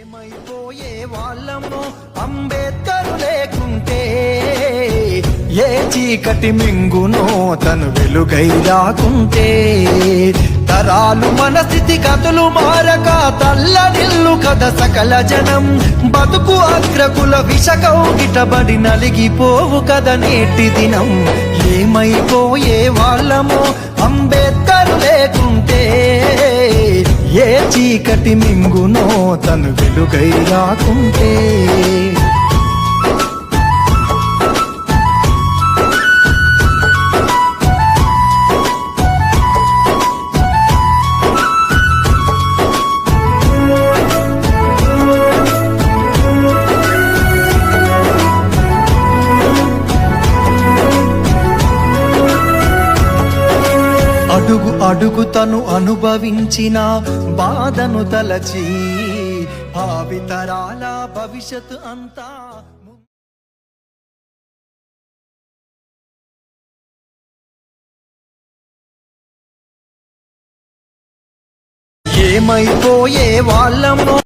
ఏమైపోయే వాళ్ళము అంబేద్కర్ లేకుంటే, ఏ చీకటి మింగునో తను వెలుగై రాకుంటే, తరాలు మన స్థితి గతులు మారక తల్లడిల్లు కథ సకల జనం, బతుకు అగ్రకుల విషకౌగిటబడి నలిగిపోవు కథ నేటి దినం. ఏమైపోయే వాళ్ళము అంబేద్కర్ లేకుంటే, ఏ చీకటి మింగునో తను వెలుగై రాకుంటే. అడుగు అడుగు తను అనుభవించిన బాధను తలచి, భావితరాల భవిష్యత్తు అంతా ఏమైపోయే వాళ్ళము